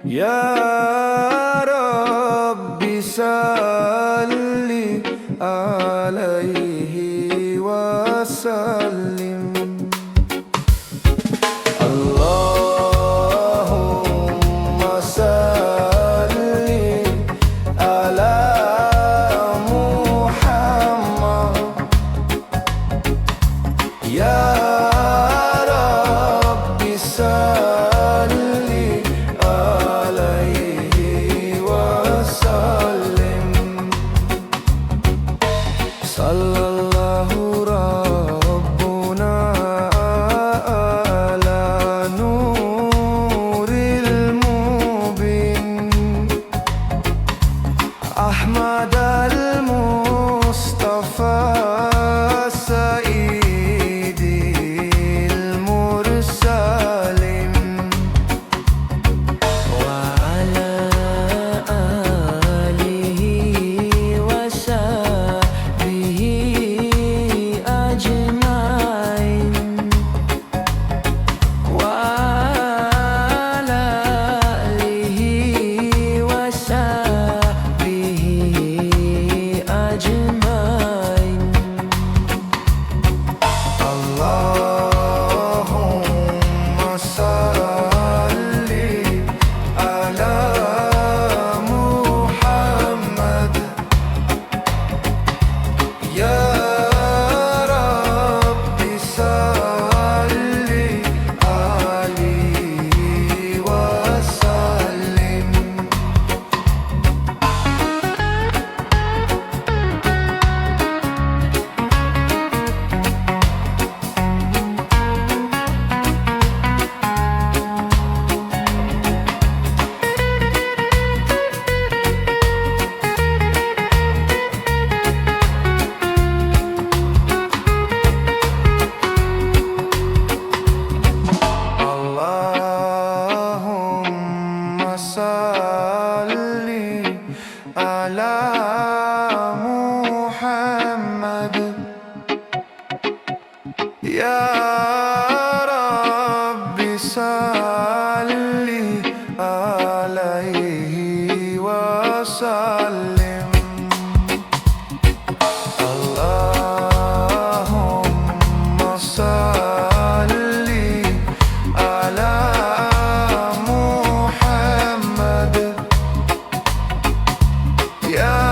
يا رب صل عليه وسلم. اللهم صل على محمد. يا رب صل عليه وسلم. صلى الله ربنا على نور المبين أحمد المصطفى سيد المرسلين وعلى آله وصحبه أجمعين وعلى آله وصحبه أجمعين. اللهم صل على محمد. يا رب صل عليه وسلم. اللهم صل على محمد. يا رب صل عليه وسلم. اللهم صل على محمد. يا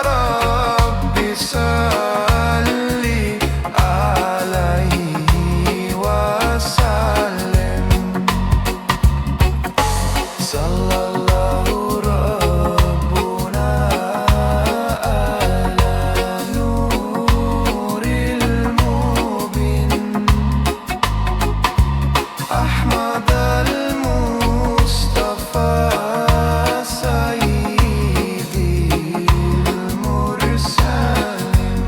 رب صل عليه وسلم. صلى الله ربنا على نور المبين أحمد المصطفى سيد المرسلين.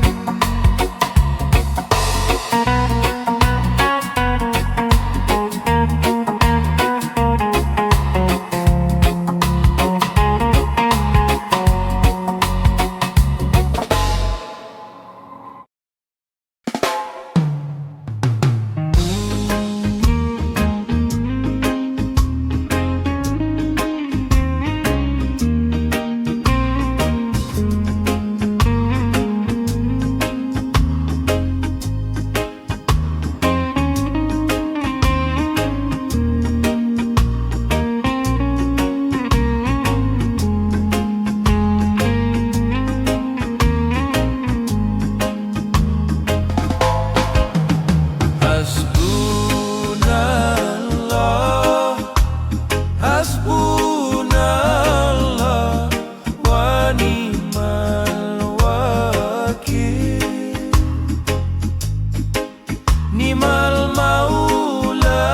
Nimal Maula,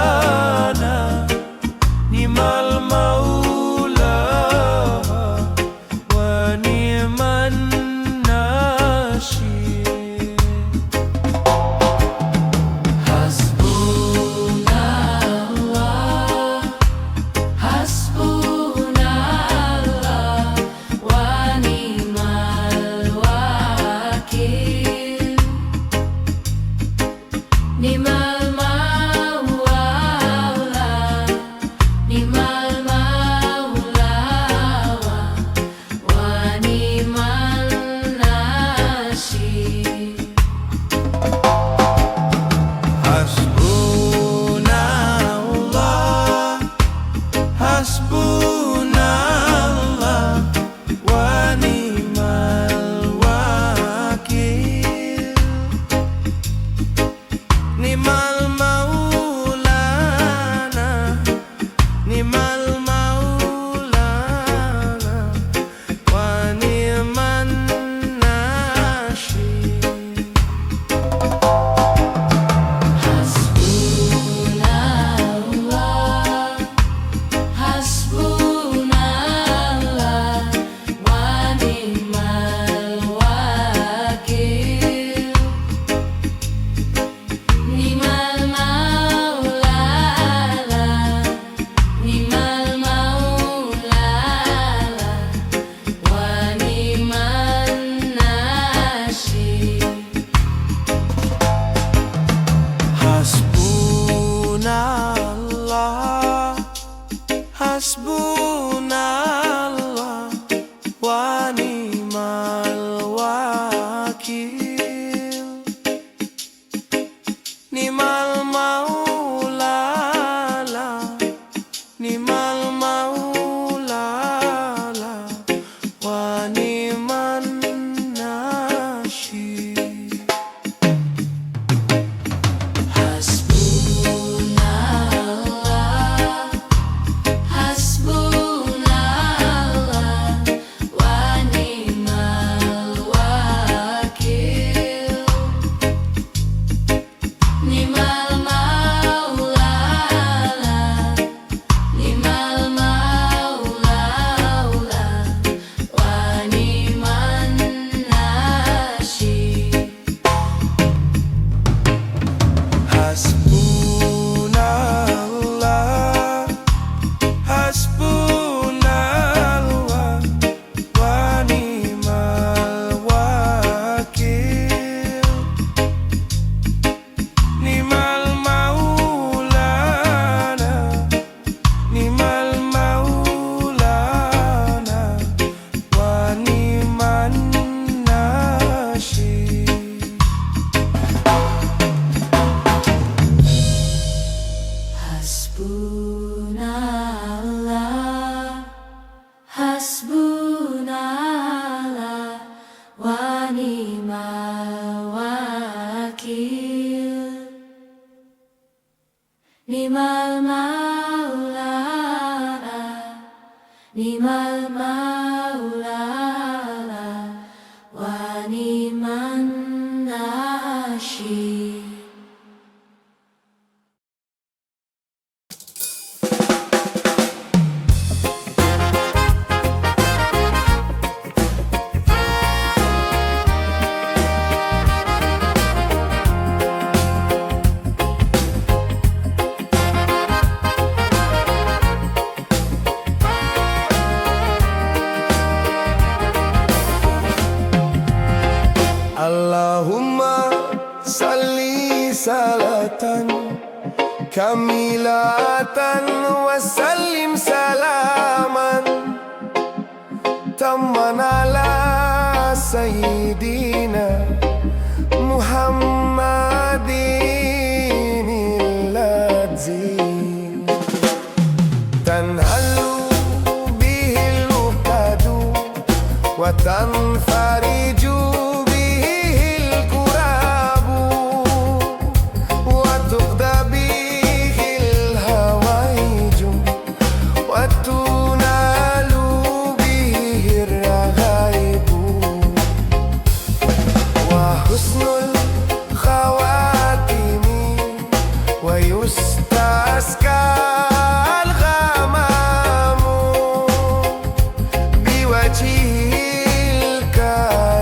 Nimal Maula. Hasbunallah wa ni'mal wakil. Ni'mal maulana, ni'mal maulana, wa ni'man nasyir. Hasbunallah wa ni'mal wakil. Ni'mal maulana, ni'mal maulana, wa ni'man nasyir. Hasbunallah wa ni'mal wakil. Ni'mal maulana, ni'mal maulana, wa ni'man nasyir. Allahumma salli salatan kamilatan wa sallim salaman tamman ala sayyidina Muhammadin alladzi tanhalu bihil uqadu wa tanfariju وجهه الكريم.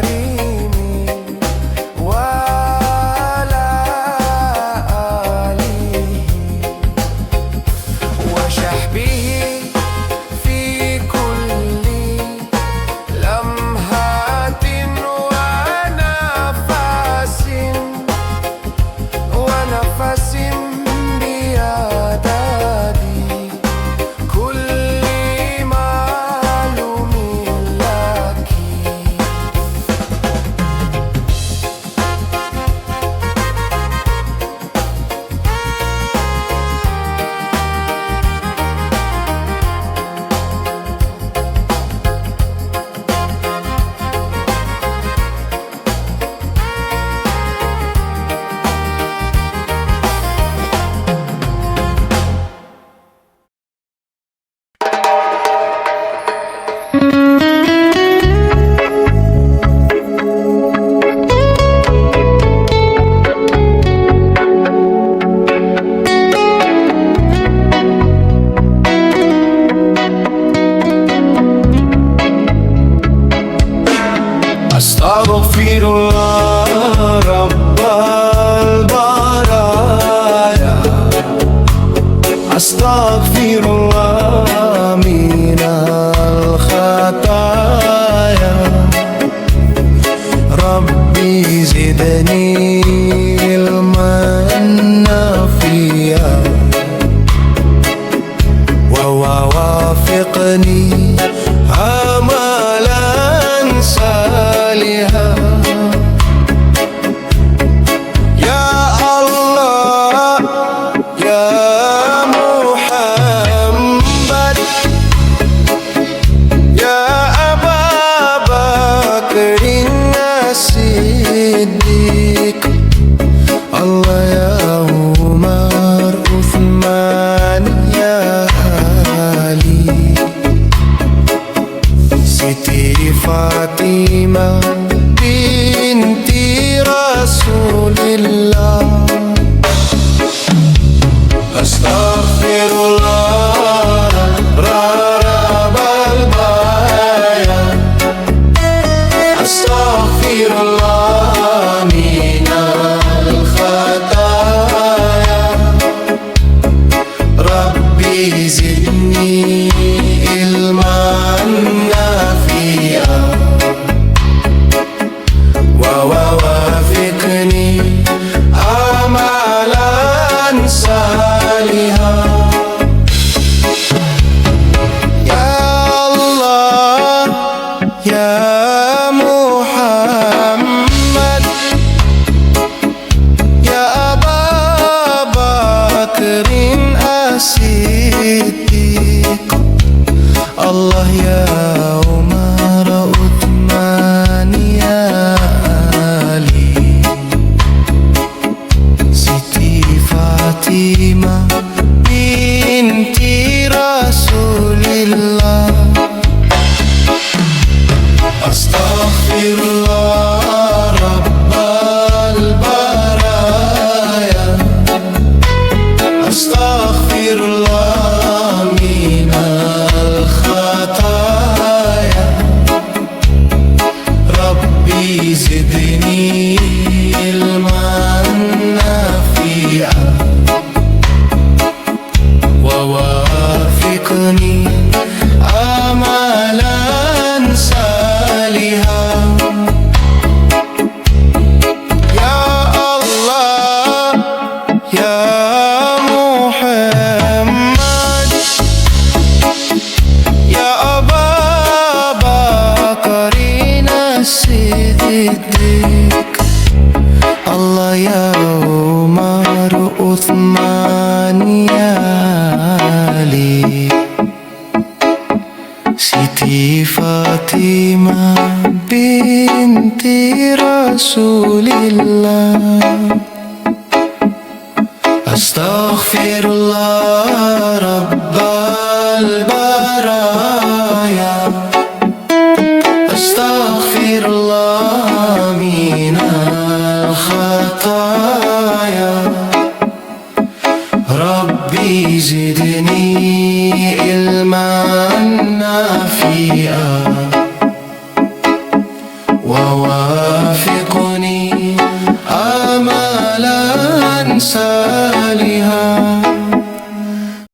ووافقني عملا صالحا يا الله يا محمد يا أبا بكر الصديق الله يا عمر عثمان يا علي سيدي فاطمة بنت رسول الله أستغفر الله رب البرايا أستغفر الله من الخطايا ربي زدني علما نافعا ووافقني عملا صالحا يا الله يا محمد يا أبا بكر الصديق الله يا عمر عثمان يا علي سيدي فاطمة بنت رسول الله أستغفر الله رب البرايا أستغفر الله من الخطايا ربي زدني علما نافعا ووافقني عملا صالحا يا الله يا محمد يا أبا بكر الصديق الله يا عمر عثمان يا علي سيدي فاطمة بنت رسول الله أستغفر الله رب البرايا أستغفر الله من الخطايا ربي زدني علما نافعا